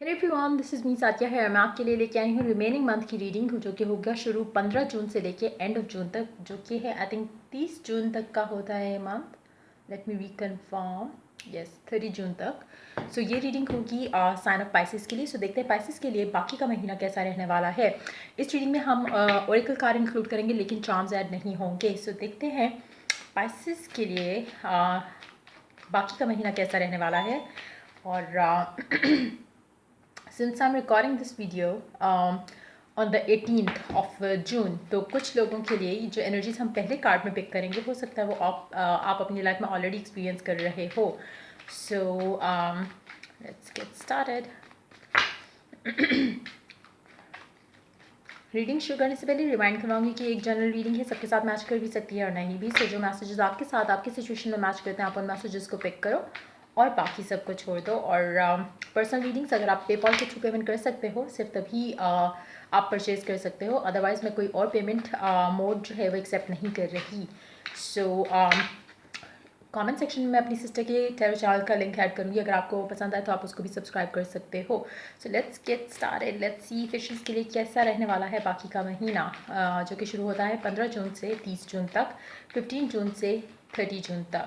Hello everyone, this is me Sathiya है। मैं आपके लिए लेके आई हूँ रिमेनिंग मंथ की रीडिंग, जो कि होगा शुरू 15 जून से लेके एंड ऑफ जून तक, जो कि है आई थिंक 30 जून तक का होता है ये month. Let me reconfirm, yes 30 जून तक। सो ये रीडिंग होगी साइन ऑफ पाइसिस के लिए। सो देखते हैं पाइसिस के लिए बाकी का महीना कैसा रहने वाला है। इस रीडिंग में हम ओरेकल कार्ड इंक्लूड करेंगे, लेकिन चार्म्स ऐड नहीं होंगे। सो देखते हैं पाइसिस के लिए बाकी का महीना कैसा रहने वाला है। और since I'm recording this video on the 18th of June, तो कुछ लोगों के लिए जो एनर्जीज हम पहले कार्ड में पिक करेंगे, हो सकता है वो आप अपनी लाइफ में ऑलरेडी एक्सपीरियंस कर रहे हो। So let's get started. Reading शुरू करने से पहले रिमाइंड करवाऊंगी कि एक जनरल रीडिंग है, सबके साथ मैच कर भी सकती है और नहीं भी। सो जो मैसेजेस आपके साथ आपकी सिचुएशन में मैच करते हैं, आप उन मैसेजेस को पिक करो और बाकी सबको छोड़ दो। और पर्सनल रीडिंग्स अगर आप पेपॉल के थ्रू पेमेंट कर सकते हो, सिर्फ तभी आप परचेज कर सकते हो। अदरवाइज़ मैं कोई और पेमेंट मोड जो है वो एक्सेप्ट नहीं कर रही। सो कमेंट सेक्शन में मैं अपनी सिस्टर के टेरो चैनल का लिंक ऐड करूँगी, अगर आपको पसंद आए तो आप उसको भी सब्सक्राइब कर सकते हो। So let's get started. Let's sea fishes के लिए कैसा रहने वाला है बाकी का महीना, जो कि शुरू होता है 15 जून से 30 जून तक, 15 जून से 30 जून तक।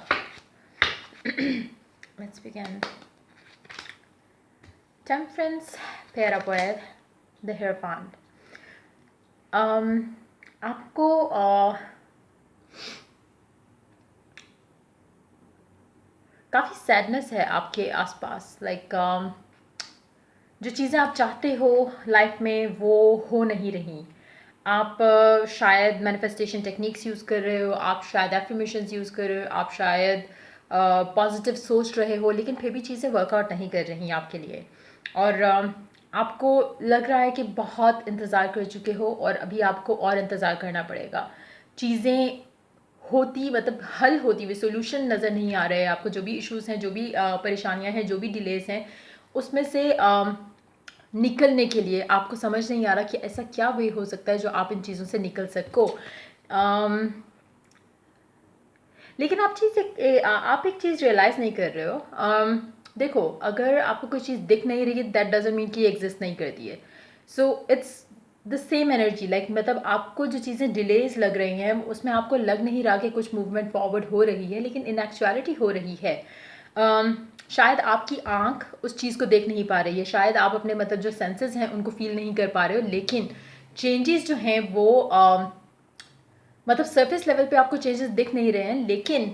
Let's begin. Temperance pair up with the Hierophant. आपको काफ़ी सैडनेस है आपके आसपास। जो चीज़ें आप चाहते हो लाइफ में वो हो नहीं रही। आप शायद मैनिफेस्टेशन टेक्निक्स यूज़ कर रहे हो, आप शायद एफर्मेशंस यूज़ कर रहे हो, आप शायद पॉजिटिव सोच रहे हो, लेकिन फिर भी चीज़ें वर्कआउट नहीं कर रही आपके लिए। और आपको लग रहा है कि बहुत इंतज़ार कर चुके हो और अभी आपको और इंतज़ार करना पड़ेगा। चीज़ें होती मतलब हल होती हुई सोल्यूशन नज़र नहीं आ रहे हैं आपको। जो भी इश्यूज़ हैं, जो भी परेशानियां हैं, जो भी डिलेस हैं, उसमें से निकलने के लिए आपको समझ नहीं आ रहा कि ऐसा क्या वे हो सकता है जो आप इन चीज़ों से निकल सको। लेकिन आप एक चीज़ रियलाइज़ नहीं कर रहे हो। देखो, अगर आपको कोई चीज़ दिख नहीं रही है, दैट डजंट मीन कि एग्जिस्ट नहीं करती है। So it's the same energy, मतलब आपको जो चीज़ें डिलेज लग रही हैं उसमें आपको लग नहीं रहा कि कुछ मूवमेंट फॉरवर्ड हो रही है, लेकिन इन एक्चुअलिटी हो रही है। शायद आपकी आंख उस चीज़ को देख नहीं पा रही है, शायद आप अपने जो सेंसेस हैं उनको फील नहीं कर पा रहे हो, लेकिन चेंजेस जो हैं वो सरफेस लेवल पे आपको चेंजेस दिख नहीं रहे हैं, लेकिन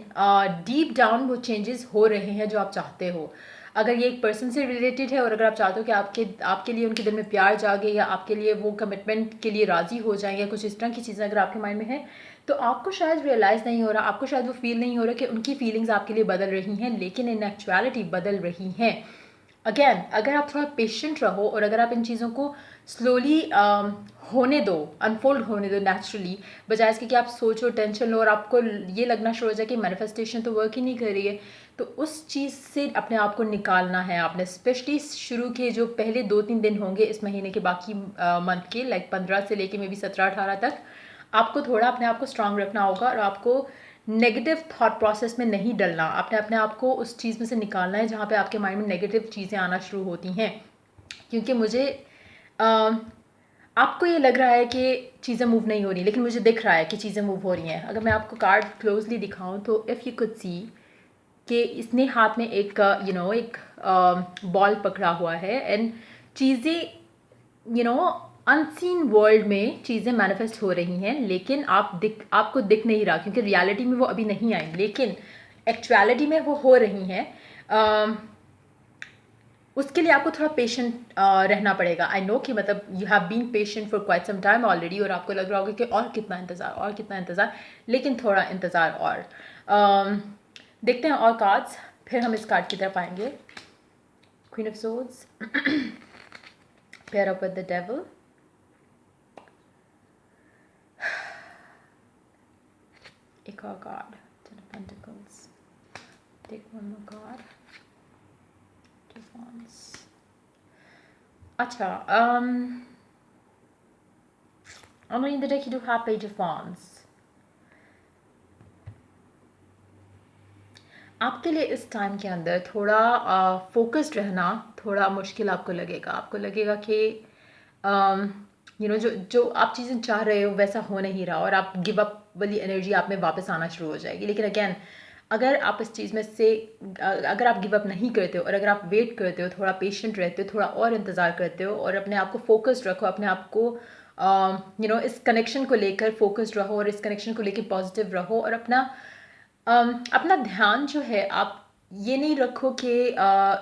डीप डाउन वो चेंजेस हो रहे हैं जो आप चाहते हो। अगर ये एक पर्सन से रिलेटेड है और अगर आप चाहते हो कि आपके लिए उनके दिल में प्यार जागे, या आपके लिए वो कमिटमेंट के लिए राज़ी हो जाएं, या कुछ इस तरह की चीज़ें अगर आपके माइंड में है, तो आपको शायद रियलाइज़ नहीं हो रहा, आपको शायद वो फील नहीं हो रहा कि उनकी फीलिंग्स आपके लिए बदल रही हैं, लेकिन इन एक्चुअलिटी बदल रही हैं। अगेन, अगर आप थोड़ा पेशेंट रहो और अगर आप इन चीज़ों को स्लोली होने दो, अनफोल्ड होने दो नेचुरली, बजाय इसके कि आप सोचो, टेंशन लो और आपको ये लगना शुरू हो जाए कि मैनिफेस्टेशन तो वर्क ही नहीं कर रही है, तो उस चीज़ से अपने आप को निकालना है आपने। स्पेशली शुरू के जो पहले 2-3 दिन होंगे इस महीने के, बाकी मंथ के 15 से लेके मे बी 17-18 तक, आपको थोड़ा अपने आप को स्ट्रांग रखना होगा और आपको नेगेटिव थॉट प्रोसेस में नहीं डलना। आपने अपने आप को उस चीज़ में से निकालना है जहाँ पे आपके माइंड में नेगेटिव चीज़ें आना शुरू होती हैं। क्योंकि मुझे आपको ये लग रहा है कि चीज़ें मूव नहीं हो रही, लेकिन मुझे दिख रहा है कि चीज़ें मूव हो रही हैं। अगर मैं आपको कार्ड क्लोजली दिखाऊं तो इफ़ यू कुड सी कि इसने हाथ में एक एक बॉल पकड़ा हुआ है, एंड चीज़ें अनसीन वर्ल्ड में चीज़ें मैनिफेस्ट हो रही हैं, लेकिन आपको दिख नहीं रहा क्योंकि रियलिटी में वो अभी नहीं आई, लेकिन एक्चुअलिटी में वो हो रही हैं। उसके लिए आपको थोड़ा पेशेंट रहना पड़ेगा। आई नो कि you have been patient for quite some time already, और आपको लग रहा होगा कि और कितना इंतज़ार, और कितना इंतज़ार, लेकिन थोड़ा इंतज़ार और। देखते हैं और कार्ड्स, फिर हम इस कार्ड की तरफ आएंगे। Queen of swords, pair up with the devil, एक और card, ten of pentacles, take one more card, two wands। अच्छा, underneath the deck you do have page of wands। आपके लिए इस टाइम के अंदर थोड़ा फोकस्ड रहना, थोड़ा मुश्किल आपको लगेगा। आपको लगेगा कि जो जो आप चीज़ें चाह रहे हो वैसा हो नहीं रहा, और आप गिव अप वाली एनर्जी आप में वापस आना शुरू हो जाएगी। लेकिन अगेन, अगर आप इस चीज़ में से अगर आप गिव अप नहीं करते हो, और अगर आप वेट करते हो, थोड़ा पेशेंट रहते हो, थोड़ा और इंतज़ार करते हो, और अपने आप को फोकस्ड रखो, अपने आप को इस कनेक्शन को लेकर फोकस्ड रहो, और इस कनेक्शन को लेकर पॉजिटिव रहो, और अपना ध्यान जो है, आप ये नहीं रखो कि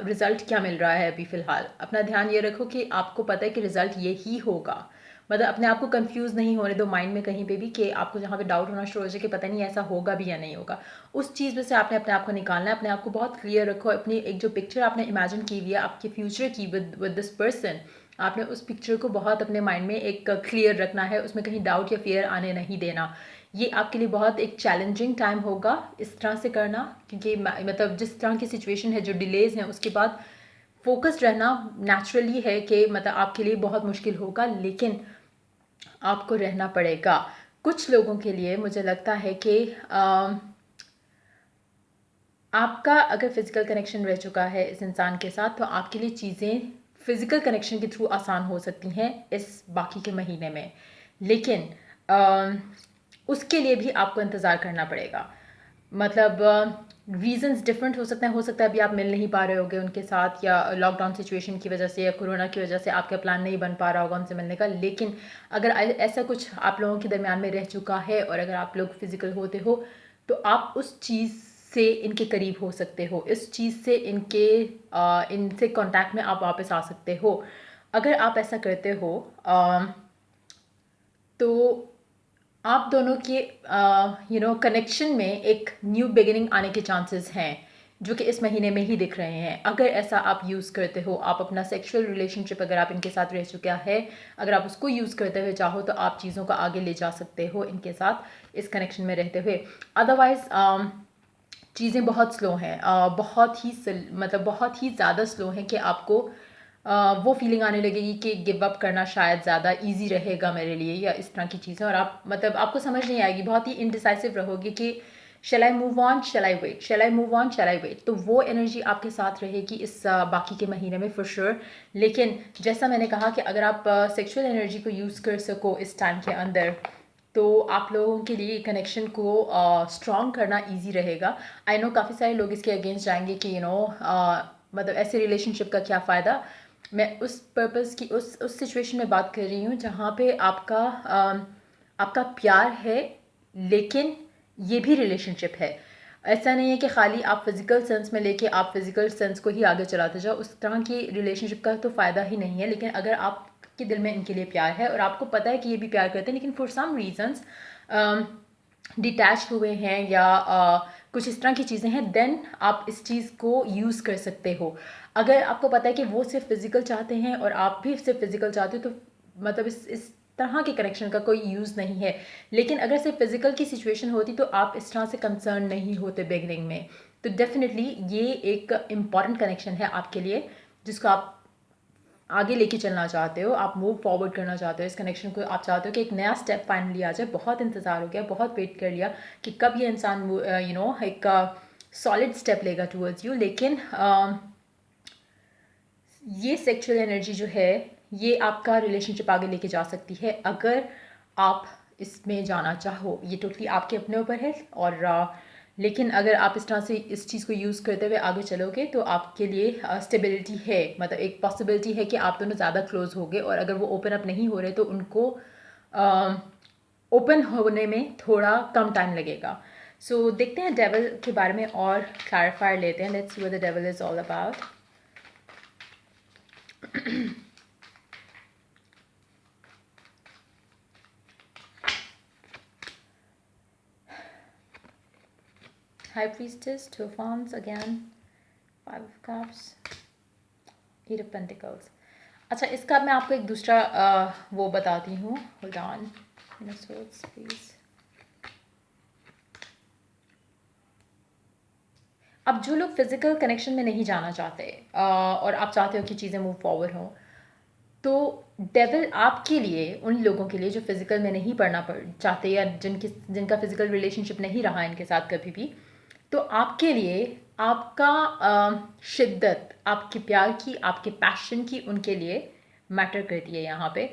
रिज़ल्ट क्या मिल रहा है अभी फ़िलहाल। अपना ध्यान ये रखो कि आपको पता है कि रिज़ल्ट ये ही होगा। मतलब अपने आप को कंफ्यूज नहीं होने दो माइंड में कहीं पे भी, कि आपको जहाँ पे डाउट होना शुरू हो जाए कि पता नहीं ऐसा होगा भी या नहीं होगा। उस चीज़ में से आपने अपने आप को निकालना है। अपने आप को बहुत क्लियर रखो। अपनी एक जो पिक्चर आपने इमेजिन की हुई है आपके फ्यूचर की विद दिस पर्सन, आपने उस पिक्चर को बहुत अपने माइंड में एक क्लियर रखना है। उसमें कहीं डाउट या फियर आने नहीं देना। ये आपके लिए बहुत एक चैलेंजिंग टाइम होगा इस तरह से करना, क्योंकि मतलब जिस तरह की सिचुएशन है, जो डिलेज हैं, उसके बाद फोकस्ड रहना नेचुरली है कि मतलब आपके लिए बहुत मुश्किल होगा, लेकिन आपको रहना पड़ेगा। कुछ लोगों के लिए मुझे लगता है कि आपका अगर फिज़िकल कनेक्शन रह चुका है इस इंसान के साथ, तो आपके लिए चीज़ें फिज़िकल कनेक्शन के थ्रू आसान हो सकती हैं इस बाकी के महीने में। लेकिन उसके लिए भी आपको इंतज़ार करना पड़ेगा। मतलब रीज़न्स डिफरेंट हो सकता है अभी आप मिल नहीं पा रहे होगे उनके साथ, या लॉकडाउन सिचुएशन की वजह से, या कोरोना की वजह से आपका प्लान नहीं बन पा रहा होगा उनसे मिलने का। लेकिन अगर ऐसा कुछ आप लोगों के दरमियान में रह चुका है, और अगर आप लोग फिज़िकल होते हो, तो आप उस चीज़ से इनके करीब हो सकते हो। इस चीज़ से इनसे कांटेक्ट में आप वापस आ सकते हो। अगर आप ऐसा करते हो तो आप दोनों के कनेक्शन में एक न्यू बिगिनिंग आने के चांसेस हैं, जो कि इस महीने में ही दिख रहे हैं। अगर ऐसा आप यूज़ करते हो, आप अपना सेक्सुअल रिलेशनशिप अगर आप इनके साथ रह चुका है, अगर आप उसको यूज़ करते हुए चाहो, तो आप चीज़ों को आगे ले जा सकते हो इनके साथ इस कनेक्शन में रहते हुए। अदरवाइज़ चीज़ें बहुत स्लो हैं, मतलब बहुत ही ज़्यादा स्लो हैं, कि आपको वो फीलिंग आने लगेगी कि गिव अप करना शायद ज़्यादा इजी रहेगा मेरे लिए, या इस तरह की चीज़ें। और आप मतलब आपको समझ नहीं आएगी, बहुत ही इनडिसाइसिव रहोगे कि shall I move on, shall I wait, shall I move on, shall I wait. तो वो एनर्जी आपके साथ रहेगी इस बाकी के महीने में फॉर श्योर। लेकिन जैसा मैंने कहा कि अगर आप सेक्सुअल एनर्जी को यूज़ कर सको इस टाइम के अंदर, तो आप लोगों के लिए कनेक्शन को स्ट्रॉन्ग करना इजी रहेगा। आई नो काफ़ी सारे लोग इसके अगेंस्ट जाएंगे कि मतलब ऐसे रिलेशनशिप का क्या फ़ायदा। मैं उस पर्पज़ की उस सिचुएशन में बात कर रही हूँ जहाँ पे आपका प्यार है, लेकिन ये भी रिलेशनशिप है। ऐसा नहीं है कि खाली आप फिज़िकल सेंस में लेके आप फिज़िकल सेंस को ही आगे चलाते जाओ। उस तरह की रिलेशनशिप का तो फ़ायदा ही नहीं है। लेकिन अगर आपके दिल में इनके लिए प्यार है, और आपको पता है कि ये भी प्यार करते हैं, लेकिन फॉर सम रीज़न्स डिटैच हुए हैं, या कुछ इस तरह की चीज़ें हैं, देन आप इस चीज़ को यूज़ कर सकते हो। अगर आपको पता है कि वो सिर्फ फिज़िकल चाहते हैं और आप भी सिर्फ फिज़िकल चाहते हो, तो मतलब इस तरह के कनेक्शन का कोई यूज़ नहीं है। लेकिन अगर सिर्फ फिज़िकल की सिचुएशन होती, तो आप इस तरह से कंसर्न नहीं होते बिगनिंग में। तो डेफिनेटली ये एक इम्पॉर्टेंट कनेक्शन है आपके लिए, जिसको आप आगे लेके चलना चाहते हो, आप मूव फॉरवर्ड करना चाहते हो इस कनेक्शन को। आप चाहते हो कि एक नया स्टेप फाइनली आ जाए। बहुत इंतज़ार हो गया, बहुत वेट कर लिया कि कब ये इंसान एक सॉलिड स्टेप लेगा टूवर्ड्स यू। लेकिन ये सेक्सुअल एनर्जी जो है, ये आपका रिलेशनशिप आगे लेके जा सकती है, अगर आप इसमें जाना चाहो। ये टोटली आपके अपने ऊपर है। और लेकिन अगर आप इस तरह से इस चीज़ को यूज़ करते हुए आगे चलोगे, तो आपके लिए स्टेबिलिटी है। मतलब एक पॉसिबिलिटी है कि आप दोनों ज़्यादा क्लोज होगे, और अगर वो ओपन अप नहीं हो रहे, तो उनको ओपन होने में थोड़ा कम टाइम लगेगा। सो देखते हैं डेविल के बारे में और क्लैरिफाई लेते हैं। Let's see what the devil is all about. High Priestess, Two of Wands again, Five of Cups, Eight of Pentacles. अच्छा, इसका मैं आपको एक दूसरा वो बताती हूँ। Hold on, Swords, please. अब जो लोग फिजिकल कनेक्शन में नहीं जाना चाहते, और आप चाहते हो कि चीज़ें मूव फॉरवर्ड हों, तो डेविल आपके लिए, उन लोगों के लिए जो फिजिकल में नहीं पढ़ना चाहते, या जिनका फिजिकल रिलेशनशिप नहीं रहा इनके साथ कभी भी, तो आपके लिए आपका शिद्दत आपके प्यार की, आपके पैशन की उनके लिए मैटर करती है यहाँ पे।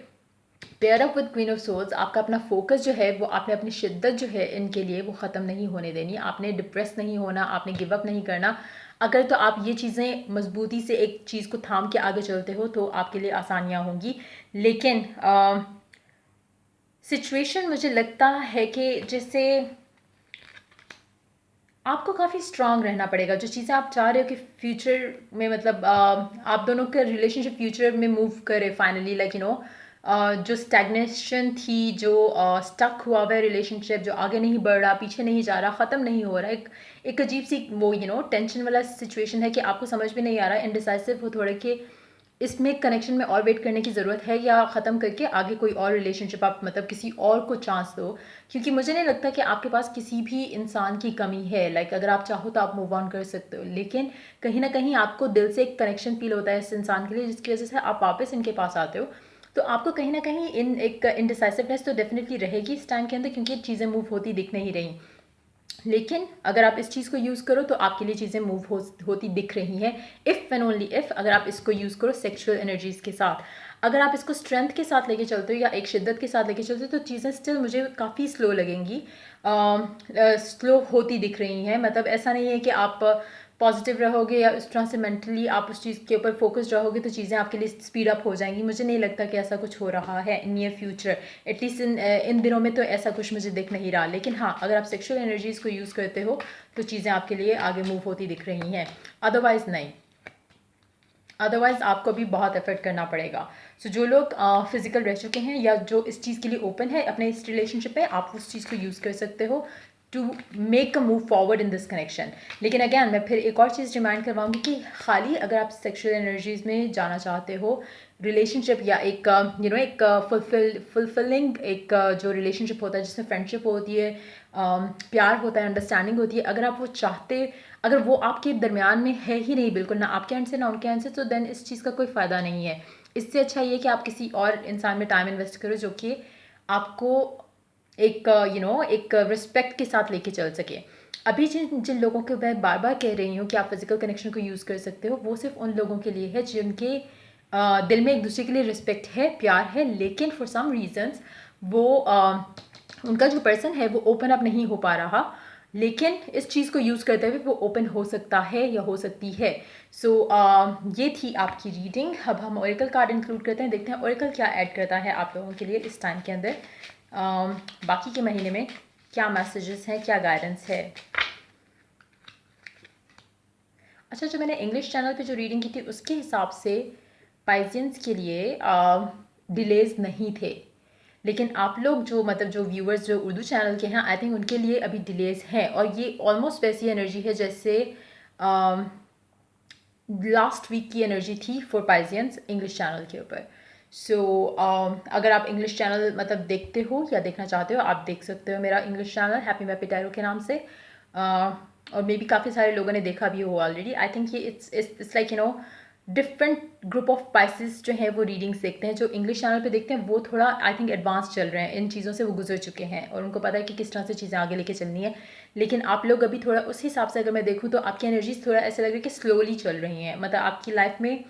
Pair up with queen of souls, आपका अपना फोकस जो है वो आपने अपनी शिद्दत जो है इनके लिए वो ख़त्म नहीं होने देनी, आपने डिप्रेस नहीं होना, आपने गिव अप नहीं करना। अगर तो आप ये चीज़ें मजबूती से एक चीज़ को थाम के आगे चलते हो तो आपके लिए आसानियाँ होंगी। लेकिन सिचुएशन मुझे लगता है कि जैसे आपको काफ़ी स्ट्रांग रहना पड़ेगा। जो चीज़ें आप चाह रहे हो कि फ्यूचर में मतलब आप दोनों का रिलेशनशिप फ्यूचर में मूव करे फाइनली, लाइक जो स्टैग्नेशन थी, जो स्टक हुआ हुआ है रिलेशनशिप, जो आगे नहीं बढ़ रहा, पीछे नहीं जा रहा, ख़त्म नहीं हो रहा, एक अजीब सी वो टेंशन वाला सिचुएशन है कि आपको समझ में नहीं आ रहा है, इनडिसाइसिव हो थोड़े कि इसमें कनेक्शन में और वेट करने की ज़रूरत है या ख़त्म करके आगे कोई और रिलेशनशिप आप मतलब किसी और को चांस दो। क्योंकि मुझे नहीं लगता कि आपके पास किसी भी इंसान की कमी है। लाइक अगर आप चाहो तो आप मूव ऑन कर सकते हो, लेकिन कहीं ना कहीं आपको दिल से एक कनेक्शन फील होता है इस इंसान के लिए, जिसकी वजह से आप वापस इनके पास आते हो। तो आपको कहीं ना कहीं एक इनडिसाइसिवनेस तो डेफिनेटली रहेगी इस टाइम के अंदर, क्योंकि चीज़ें मूव होती दिख नहीं रही। लेकिन अगर आप इस चीज़ को यूज़ करो तो आपके लिए चीज़ें मूव होती दिख रही हैं। इफ़ एंड ओनली इफ़ अगर आप इसको यूज़ करो सेक्सुअल एनर्जीज़ के साथ, अगर आप इसको स्ट्रेंथ के साथ लेके चलते हो या एक शिद्दत के साथ लेके चलते हो तो चीज़ें स्टिल मुझे काफ़ी स्लो लगेंगी, स्लो होती दिख रही हैं। मतलब ऐसा नहीं है कि आप पॉजिटिव रहोगे या उस तरह से मेंटली आप उस चीज़ के ऊपर फोकस्ड रहोगे तो चीज़ें आपके लिए स्पीड अप हो जाएंगी। मुझे नहीं लगता कि ऐसा कुछ हो रहा है in near future, at least in दिनों में तो ऐसा कुछ मुझे दिख नहीं रहा। लेकिन हाँ, अगर आप सेक्सुअल एनर्जीज़ को यूज़ करते हो तो चीज़ें आपके लिए आगे मूव होती दिख रही हैं, अदरवाइज़ नहीं। अदरवाइज़ आपको भी बहुत एफर्ट करना पड़ेगा। सो जो लोग फिजिकल रह चुके हैं या जो इस चीज़ के लिए ओपन है अपने इस रिलेशनशिप में, आप उस चीज़ को यूज़ कर सकते हो to make a move forward in this connection. लेकिन अगैन मैं फिर एक और चीज़ रिमाइंड करवाऊंगी कि खाली अगर आप सेक्सुअल एनर्जीज़ में जाना चाहते हो रिलेशनशिप या एक एक फुलफिलिंग एक जो रिलेशनशिप होता है जिसमें फ्रेंडशिप होती है, प्यार होता है, अंडरस्टैंडिंग होती है, अगर आप वो चाहते, अगर वो आपके दरमियान में है ही नहीं बिल्कुल, ना आपके एंड से ना उनके एंड से, तो देन इस चीज़ का कोई फ़ायदा नहीं है। इससे अच्छा ये कि आप किसी और इंसान में टाइम इन्वेस्ट करो जो कि आपको एक एक रिस्पेक्ट के साथ लेके चल सके। अभी जिन जिन लोगों को मैं बार बार कह रही हूँ कि आप फिजिकल कनेक्शन को यूज़ कर सकते हो, वो सिर्फ उन लोगों के लिए है जिनके दिल में एक दूसरे के लिए रिस्पेक्ट है, प्यार है, लेकिन फॉर सम रीजंस वो उनका जो पर्सन है वो ओपन अप नहीं हो पा रहा, लेकिन इस चीज़ को यूज़ करते हुए वो ओपन हो सकता है या हो सकती है। सो ये थी आपकी रीडिंग। अब हम ओरेकल कार्ड इंक्लूड करते हैं, देखते हैं ओरेकल क्या ऐड करता है आप लोगों के लिए इस टाइम के अंदर, बाकी के महीने में क्या मैसेजेस हैं, क्या गाइडेंस है। अच्छा, जो मैंने इंग्लिश चैनल पे जो रीडिंग की थी उसके हिसाब से पाइजियंस के लिए डिलेज नहीं थे, लेकिन आप लोग जो मतलब जो व्यूअर्स जो उर्दू चैनल के हैं, आई थिंक उनके लिए अभी डिलेज हैं। और ये ऑलमोस्ट वैसी एनर्जी है जैसे लास्ट वीक की एनर्जी थी फॉर पाइजियंस इंग्लिश चैनल के ऊपर। सो अगर आप इंग्लिश चैनल मतलब देखते हो या देखना चाहते हो, आप देख सकते हो मेरा इंग्लिश चैनल हैप्पी मैपी टैरो के नाम से, और मे बी काफ़ी सारे लोगों ने देखा भी हो ऑलरेडी। आई थिंक ये it's like different group of Pisces जो हैं वो रीडिंग्स देखते हैं। जो इंग्लिश चैनल पे देखते हैं वो थोड़ा आई थिंक एडवांस चल रहे हैं, इन चीज़ों से वो गुजर चुके हैं और उनको पता है कि किस तरह से चीज़ें आगे लेके चलनी है। लेकिन आप लोग अभी थोड़ा उस हिसाब से अगर मैं देखूँ तो आपकी एनर्जीज थोड़ा ऐसे लग रहा है कि स्लोली चल रही हैं। मतलब आपकी लाइफ में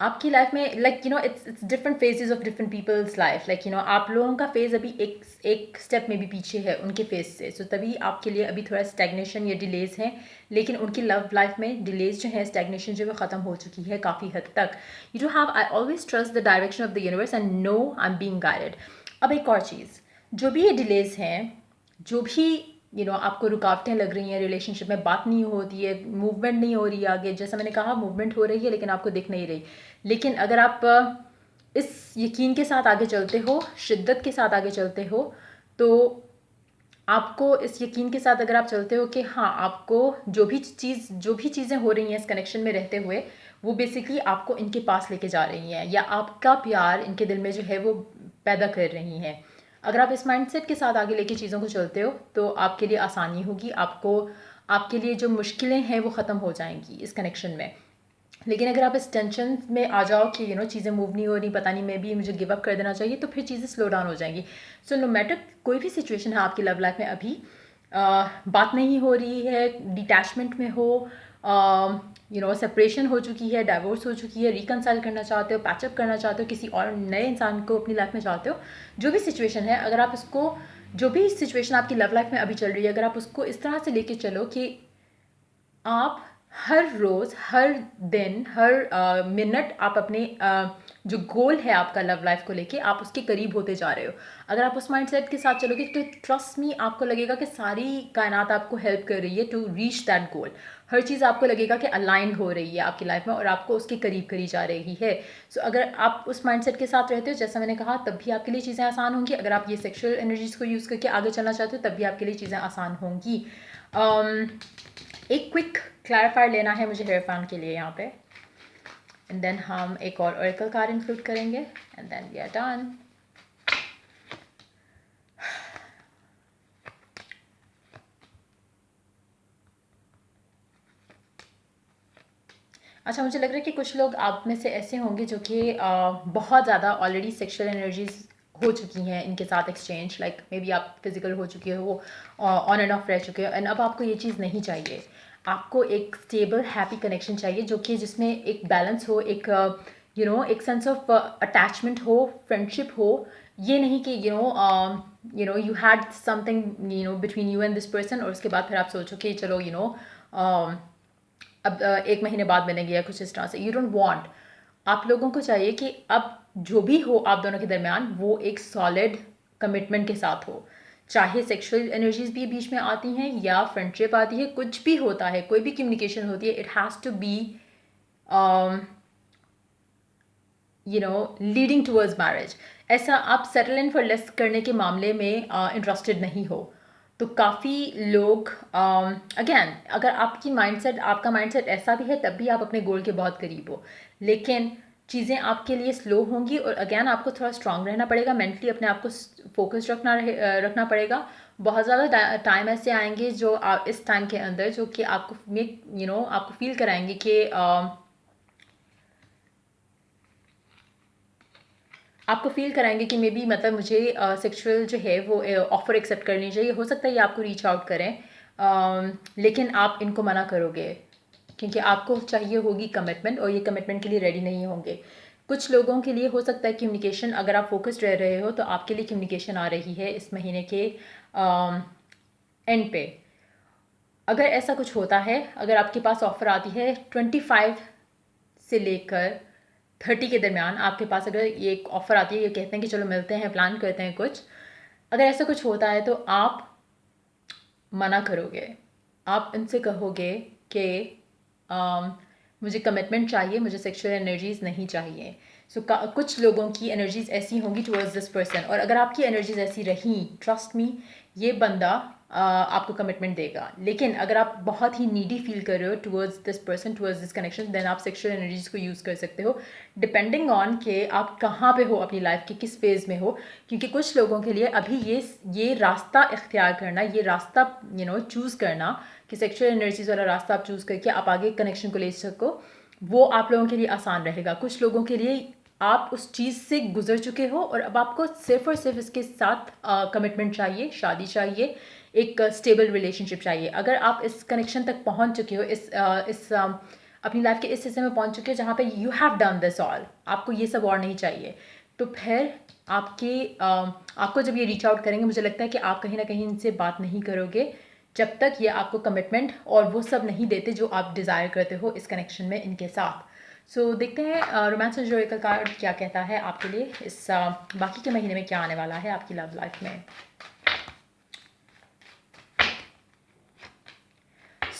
आपकी लाइफ में like it's different phases of different people's life. Like आप लोगों का फेज़ अभी एक स्टेप में भी पीछे है उनके फेज से, सो तभी आपके लिए अभी थोड़ा स्टैग्नेशन या डिलेज है। लेकिन उनकी लव लाइफ में डिलेज जो है, स्टैग्नेशन जो है ख़त्म हो चुकी है काफ़ी हद तक। You do have, I always trust the direction of the universe and know I am being guided. अब एक और चीज़, जो भी ये डिलेज हैं, जो भी आपको रुकावटें लग रही हैं रिलेशनशिप में, बात नहीं होती है, मूवमेंट नहीं हो रही है आगे, जैसा मैंने कहा मूवमेंट हो रही है लेकिन आपको दिख नहीं रही। लेकिन अगर आप इस यकीन के साथ आगे चलते हो, शिद्दत के साथ आगे चलते हो, तो आपको इस यकीन के साथ अगर आप चलते हो कि हाँ, आपको जो भी चीज़ें हो रही हैं इस कनेक्शन में रहते हुए, वो बेसिकली आपको इनके पास लेके जा रही हैं या आपका प्यार इनके दिल में जो है वो पैदा कर रही हैं। अगर आप इस माइंडसेट के साथ आगे लेके चीज़ों को चलते हो तो आपके लिए आसानी होगी, आपके लिए जो मुश्किलें हैं वो ख़त्म हो जाएंगी इस कनेक्शन में। लेकिन अगर आप इस टेंशन में आ जाओ कि चीज़ें मूव नहीं हो रही, पता नहीं मैं भी मुझे गिव अप कर देना चाहिए, तो फिर चीज़ें स्लो डाउन हो जाएंगी। सो नो मैटर कोई भी सिचुएशन है आपकी लव लाइफ में अभी, बात नहीं हो रही है, डिटैचमेंट में हो, सेपरेशन हो चुकी है, डाइवोर्स हो चुकी है, रिकनसाइल करना चाहते हो, पैचअप करना चाहते हो, किसी और नए इंसान को अपनी लाइफ में चाहते हो, जो भी सिचुएशन है, अगर आप उसको, जो भी सिचुएशन आपकी लव लाइफ में अभी चल रही है, अगर आप उसको इस तरह से लेके चलो कि आप हर रोज़, हर दिन, हर मिनट आप अपने जो गोल है आपका लव लाइफ को लेके, आप उसके करीब होते जा रहे हो। अगर आप उस माइंडसेट के साथ चलोगे तो ट्रस्ट मी, आपको लगेगा कि सारी कायनात आपको हेल्प कर रही है टू रीच दैट गोल। हर चीज़ आपको लगेगा कि अलाइन हो रही है आपकी लाइफ में और आपको उसके करीब करी जा रही है। सो अगर आप उस माइंडसेट के साथ रहते हो, जैसा मैंने कहा, तब भी आपके लिए चीज़ें आसान होंगी। अगर आप ये सेक्सुअल एनर्जीज को यूज़ करके आगे चलना चाहते हो, तब भी आपके लिए चीज़ें आसान होंगी। एक क्विक क्लैरिफायर लेना है मुझे हेयर फैन के लिए यहाँ पे, एंड देन हम एक और ऑरेकल कार्ड इंक्लूड करेंगे, and then we are done. अच्छा, मुझे लग रहा है कि कुछ लोग आप में से ऐसे होंगे जो कि बहुत ज़्यादा ऑलरेडी सेक्सुअल एनर्जीज हो चुकी हैं इनके साथ एक्सचेंज, लाइक मे बी आप फिजिकल हो चुके हो, ऑन एंड ऑफ रह चुके हो, एंड अब आपको ये चीज़ नहीं चाहिए। आपको एक स्टेबल हैप्पी कनेक्शन चाहिए जो कि जिसमें एक बैलेंस हो, एक एक सेंस ऑफ अटैचमेंट हो, फ्रेंडशिप हो। ये नहीं कि you had something between you and this person और उसके बाद फिर आप सोचो कि चलो अब 1 महीने बाद मिलेंगे या कुछ इस तरह से। यू डोंट वांट, आप लोगों को चाहिए कि अब जो भी हो आप दोनों के दरमियान, वो एक सॉलिड कमिटमेंट के साथ हो। चाहे सेक्सुअल एनर्जीज भी बीच में आती हैं या फ्रेंडशिप आती है, कुछ भी होता है, कोई भी कम्युनिकेशन होती है, it has to be leading towards marriage. ऐसा आप सेटल इन फॉर लेस करने के मामले में इंटरेस्टेड नहीं हो। तो काफ़ी लोग अगेन, अगर आपका माइंडसेट ऐसा भी है, तब भी आप अपने गोल के बहुत करीब हो, लेकिन चीज़ें आपके लिए स्लो होंगी और अगेन आपको थोड़ा स्ट्रांग रहना पड़ेगा, मेंटली अपने आप को फोकस रखना पड़ेगा। बहुत ज़्यादा टाइम ऐसे आएंगे जो इस टाइम के अंदर जो कि आपको आपको फील कराएंगे कि मे बी मतलब मुझे सेक्सुअल जो है वो ऑफ़र एक्सेप्ट करनी चाहिए। हो सकता है ये आपको रीच आउट करें, लेकिन आप इनको मना करोगे क्योंकि आपको चाहिए होगी कमिटमेंट और ये कमिटमेंट के लिए रेडी नहीं होंगे। कुछ लोगों के लिए हो सकता है कम्युनिकेशन, अगर आप फोकस्ड रह रहे हो तो आपके लिए कम्युनिकेशन आ रही है इस महीने के एंड पे। अगर ऐसा कुछ होता है, अगर आपके पास ऑफ़र आती है 25 से लेकर 30 के दरमियान, आपके पास अगर ये एक ऑफ़र आती है, ये कहते हैं कि चलो मिलते हैं, प्लान करते हैं कुछ, अगर ऐसा कुछ होता है तो आप मना करोगे। आप इनसे कहोगे कि मुझे कमिटमेंट चाहिए, मुझे सेक्सुअल एनर्जीज़ नहीं चाहिए। कुछ लोगों की एनर्जीज़ ऐसी होंगी टुवर्ड्स दिस पर्सन, और अगर आपकी एनर्जीज़ ऐसी रहीं, ट्रस्ट मी, ये बंदा आपको कमिटमेंट देगा। लेकिन अगर आप बहुत ही नीडी फील कर रहे हो towards this person, towards this connection, then आप सेक्सुअल एनर्जीज़ को यूज़ कर सकते हो, डिपेंडिंग ऑन कि आप कहाँ पे हो अपनी लाइफ के, किस फेज़ में हो। क्योंकि कुछ लोगों के लिए अभी ये रास्ता इख्तियार करना, ये रास्ता चूज़ करना कि सेक्सुअल एनर्जीज़ वाला रास्ता आप चूज़ करके आप आगे कनेक्शन को ले सको, वो आप लोगों के लिए आसान रहेगा। कुछ लोगों के लिए आप उस चीज़ से गुजर चुके हो और अब आपको सिर्फ और सिर्फ इसके साथ कमिटमेंट चाहिए, शादी चाहिए, एक स्टेबल रिलेशनशिप चाहिए। अगर आप इस कनेक्शन तक पहुंच चुके हो, अपनी लाइफ के इस हिस्से में पहुंच चुके हो जहाँ पे you have done this all, आपको ये सब और नहीं चाहिए, तो फिर आपको जब ये रीच आउट करेंगे, मुझे लगता है कि आप कहीं ना कहीं इनसे बात नहीं करोगे जब तक ये आपको कमिटमेंट और वो सब नहीं देते जो आप डिज़ायर करते हो इस कनेक्शन में इनके साथ। सो देखते हैं रोमांस जोड़िकल कार्ड क्या कहता है आपके लिए इस बाकी के महीने में क्या आने वाला है आपकी लव लाइफ में।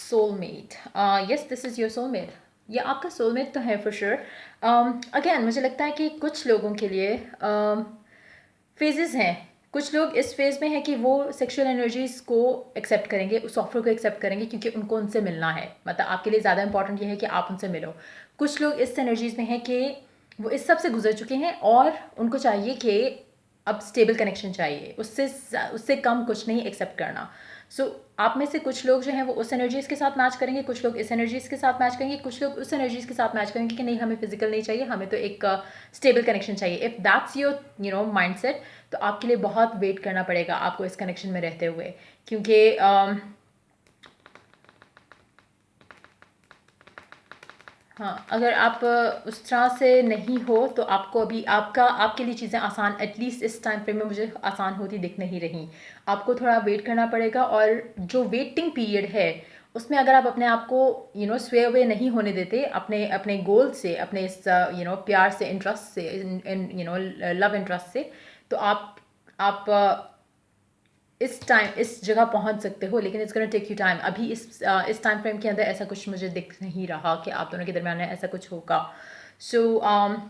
Soulmate, yes, this is your soulmate. ये आपका सोलमेट तो है फॉर श्योर। अगेन मुझे लगता है कि कुछ लोगों के लिए फेजेस हैं। कुछ लोग इस फेज़ में हैं कि वो सेक्सुअल एनर्जीज़ को एक्सेप्ट करेंगे, उस ऑफर को एक्सेप्ट करेंगे क्योंकि उनको उनसे मिलना है, मतलब आपके लिए ज़्यादा इंपॉर्टेंट ये है कि आप उनसे मिलो। कुछ लोग इस एनर्जीज़ में हैं कि वो इस सब से गुजर चुके हैं और उनको चाहिए कि अब स्टेबल कनेक्शन चाहिए, उससे कम कुछ नहीं एक्सेप्ट करना। सो आप में से कुछ लोग जो हैं वो उस एनर्जीज़ के साथ मैच करेंगे, कुछ लोग इस एनर्जीज़ के साथ मैच करेंगे, कुछ लोग उस एनर्जीज़ के साथ मैच करेंगे कि नहीं हमें फिजिकल नहीं चाहिए, हमें तो एक स्टेबल कनेक्शन चाहिए। इफ़ दैट्स योर माइंडसेट, तो आपके लिए बहुत वेट करना पड़ेगा आपको इस कनेक्शन में रहते हुए, क्योंकि हाँ, अगर आप उस तरह से नहीं हो तो आपको अभी आपके लिए चीज़ें आसान एटलीस्ट इस टाइम फ्रेम में मुझे आसान होती दिख नहीं रही। आपको थोड़ा वेट करना पड़ेगा, और जो वेटिंग पीरियड है उसमें अगर आप अपने आप को स्वे अवे नहीं होने देते अपने अपने गोल से, अपने इस प्यार से, इंटरेस्ट से, लव इंटरेस्ट से, तो आप इस जगह पहुंच सकते हो, लेकिन it's gonna take you time. अभी इस टाइम फ्रेम के अंदर ऐसा कुछ मुझे दिख नहीं रहा कि आप दोनों के दरमियान ऐसा कुछ होगा। सो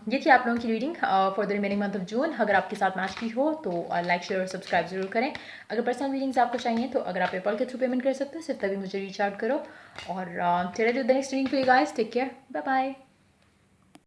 ये थी आप लोगों की reading for the remaining month of June. अगर आपके साथ मैच की हो तो लाइक शेयर और सब्सक्राइब जरूर करें। अगर पर्सनल रीडिंग्स आपको चाहिए तो अगर आप पेपल के थ्रू पेमेंट कर सकते हो, सिर्फ तभी मुझे रीच आउट करो। और till the next reading for you guys, take care, bye bye.